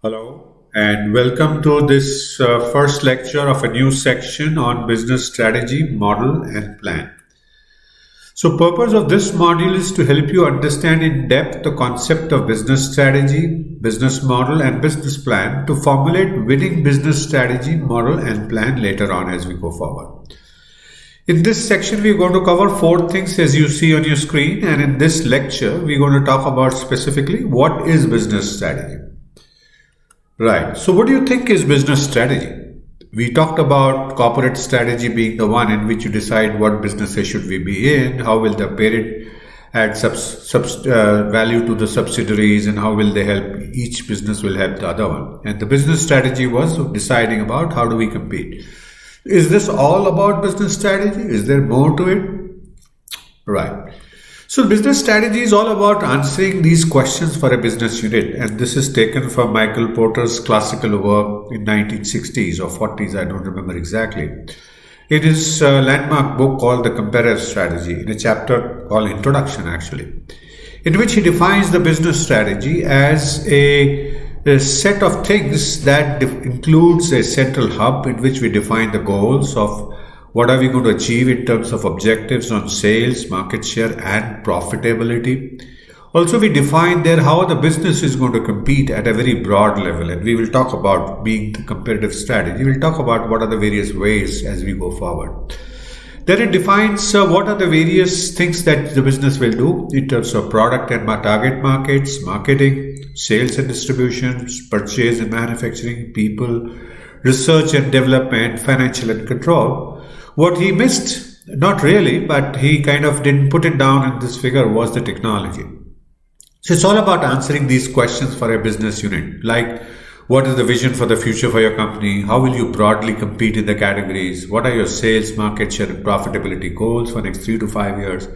Hello, and welcome to this first lecture of a new section on business strategy, model, and plan. So, purpose of this module is to help you understand in depth the concept of business strategy, business model, and business plan to formulate winning business strategy, model, and plan later on as we go forward. In this section, we're going to cover four things as you see on your screen, and in this lecture, we're going to talk about specifically what is business strategy. Right. So, what do you think is business strategy? We talked about corporate strategy being the one in which you decide what businesses should we be in, how will the parent add value to the subsidiaries, and how will they help each business will help the other one. And the business strategy was deciding about how do we compete. Is this all about business strategy? Is there more to it? Right. So business strategy is all about answering these questions for a business unit, and this is taken from Michael Porter's classical work in 1960s or 40s, I don't remember exactly. In his landmark book called The Comparative Strategy, in a chapter called Introduction actually, in which he defines the business strategy as a set of things that includes a central hub in which we define the goals of what are we going to achieve in terms of objectives on sales, market share, and profitability. Also, we define there how the business is going to compete at a very broad level, and we will talk about being the comparative strategy. We'll talk about what are the various ways as we go forward. Then it defines what are the various things that the business will do in terms of product and target markets, marketing, sales and distribution, purchase and manufacturing, people, research and development, financial and control. What he missed, not really, but he kind of didn't put it down in this figure, was the technology. So it's all about answering these questions for a business unit, like what is the vision for the future for your company? How will you broadly compete in the categories? What are your sales, market share, and profitability goals for next 3 to 5 years?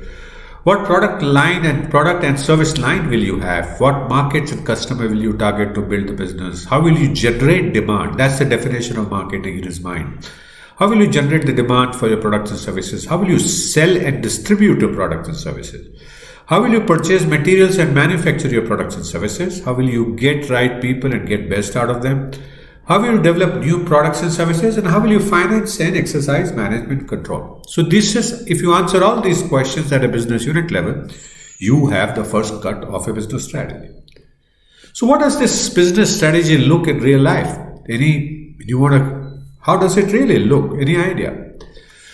What product and service line will you have? What markets and customer will you target to build the business? How will you generate demand? That's the definition of marketing in his mind. How will you generate the demand for your products and services? How will you sell and distribute your products and services? How will you purchase materials and manufacture your products and services? How will you get right people and get best out of them? How will you develop new products and services? And how will you finance and exercise management control? So this is, if you answer all these questions at a business unit level, you have the first cut of a business strategy. So what does this business strategy look in real life? How does it really look? Any idea?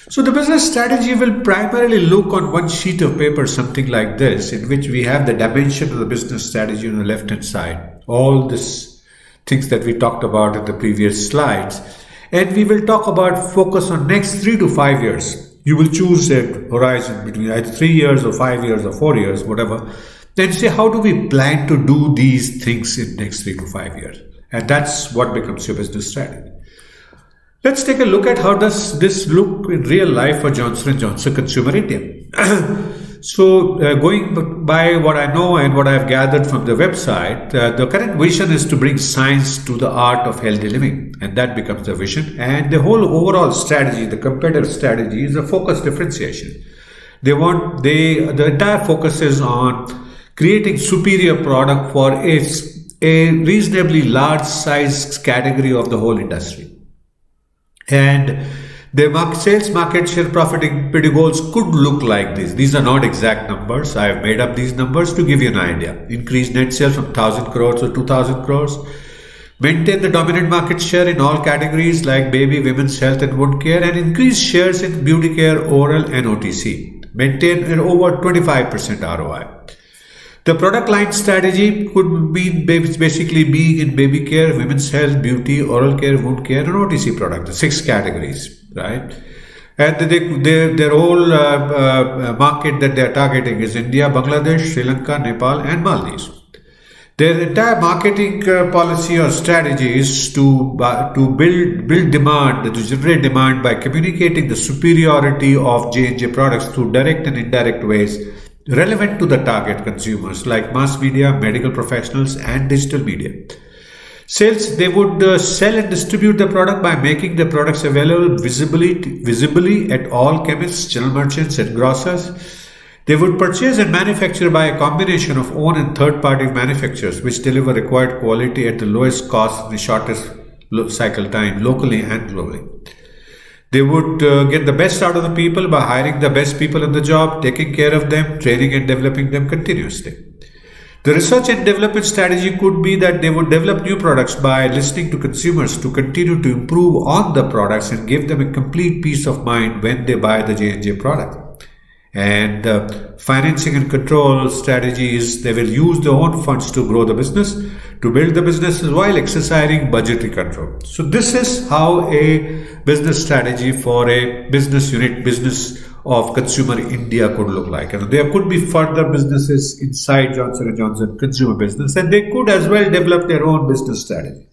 So the business strategy will primarily look on one sheet of paper, something like this, in which we have the dimension of the business strategy on the left-hand side. All these things that we talked about in the previous slides. And we will talk about focus on next 3 to 5 years. You will choose a horizon between either 3 years or 5 years or 4 years, whatever. Then say, how do we plan to do these things in next 3 to 5 years? And that's what becomes your business strategy. Let's take a look at how does this look in real life for Johnson & Johnson Consumer India. So going by what I know and what I've gathered from the website, the current vision is to bring science to the art of healthy living, and that becomes the vision. And the whole overall strategy, the competitive strategy, is a focus differentiation. The entire focus is on creating superior product for a reasonably large size category of the whole industry. And the sales, market share, profitability goals could look like this. These are not exact numbers. I have made up these numbers to give you an idea. Increase net sales from 1,000 crores to 2,000 crores. Maintain the dominant market share in all categories like baby, women's health and wound care, and increase shares in beauty care, oral and OTC. Maintain an over 25% ROI. The product line strategy could mean basically being in baby care, women's health, beauty, oral care, wound care, and OTC product, the 6 categories, right? And their whole market that they are targeting is India, Bangladesh, Sri Lanka, Nepal, and Maldives. Their entire marketing policy or strategy is to build demand, to generate demand by communicating the superiority of J&J products through direct and indirect ways relevant to the target consumers like mass media, medical professionals, and digital media. Sales, they would sell and distribute the product by making the products available visibly at all chemists, general merchants, and grocers. They would purchase and manufacture by a combination of own and third-party manufacturers which deliver required quality at the lowest cost and the shortest cycle time locally and globally. They would get the best out of the people by hiring the best people in the job, taking care of them, training and developing them continuously. The research and development strategy could be that they would develop new products by listening to consumers to continue to improve on the products and give them a complete peace of mind when they buy the J&J product. And financing and control strategies, they will use their own funds to grow the business, to build the businesses while exercising budgetary control. So this is how a business strategy for a business unit, business of Consumer India could look like. And there could be further businesses inside Johnson & Johnson consumer business, and they could as well develop their own business strategy.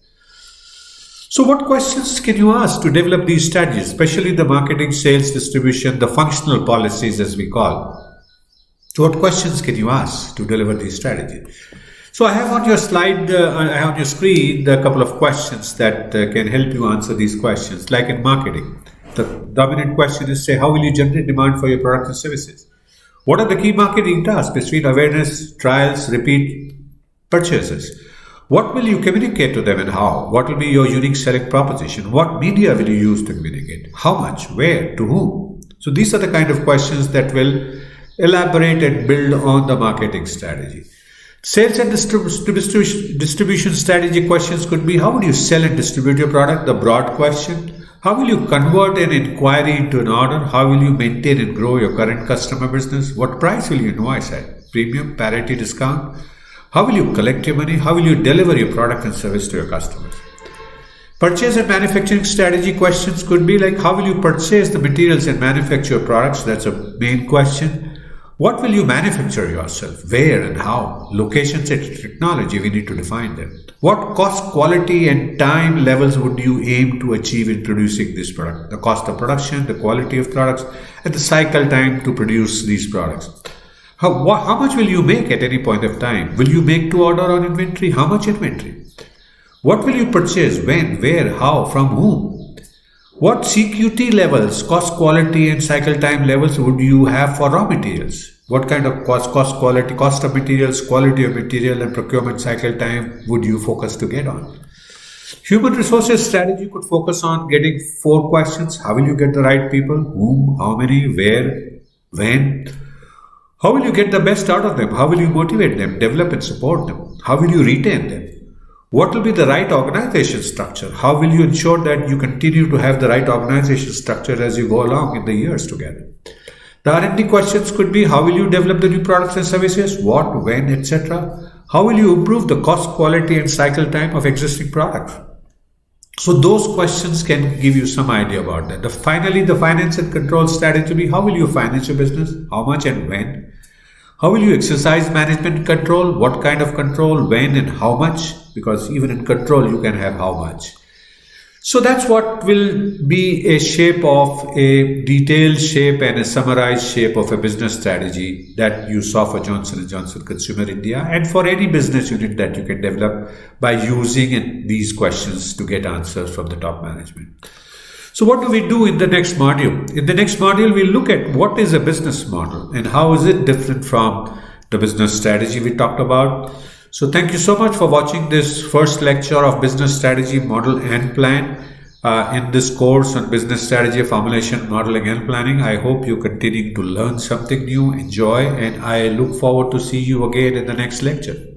So what questions can you ask to develop these strategies, especially the marketing, sales, distribution, the functional policies as we call? So what questions can you ask to deliver these strategies? So I have on your slide, I have on your screen a couple of questions that can help you answer these questions. Like in marketing, the dominant question is, say, how will you generate demand for your products and services? What are the key marketing tasks between awareness, trials, repeat purchases? What will you communicate to them and how? What will be your unique selling proposition? What media will you use to communicate? How much? Where? To whom? So these are the kind of questions that will elaborate and build on the marketing strategy. Sales and distribution strategy questions could be, how would you sell and distribute your product? The broad question. How will you convert an inquiry into an order? How will you maintain and grow your current customer business? What price will you invoice at? Premium, parity, discount? How will you collect your money? How will you deliver your product and service to your customers? Purchase and manufacturing strategy questions could be like, how will you purchase the materials and manufacture your products? That's a main question. What will you manufacture yourself? Where and how? Locations and technology, we need to define them. What cost, quality and time levels would you aim to achieve in producing this product? The cost of production, the quality of products, and the cycle time to produce these products. How much will you make at any point of time? Will you make to order on inventory? How much inventory? What will you purchase? When? Where? How? From whom? What CQT levels, cost, quality and cycle time levels would you have for raw materials? What kind of cost, quality, cost of materials, quality of material and procurement cycle time would you focus to get on? Human resources strategy could focus on getting 4 questions. How will you get the right people? Whom? How many? Where? When? How will you get the best out of them? How will you motivate them, develop and support them? How will you retain them? What will be the right organization structure? How will you ensure that you continue to have the right organization structure as you go along in the years together? The R&D questions could be, how will you develop the new products and services? What, when, etc. How will you improve the cost, quality and cycle time of existing products? So those questions can give you some idea about that. Finally, the finance and control strategy will be, how will you finance your business? How much and when? How will you exercise management control? What kind of control? When and how much? Because even in control, you can have how much. So that's what will be a shape of a detailed shape and a summarized shape of a business strategy that you saw for Johnson & Johnson Consumer India and for any business unit that you can develop by using these questions to get answers from the top management. So what do we do in the next module? In the next module, we'll look at what is a business model and how is it different from the business strategy we talked about. So thank you so much for watching this first lecture of business strategy, model and plan in this course on business strategy, formulation, modeling and planning. I hope you continue to learn something new, enjoy, and I look forward to see you again in the next lecture.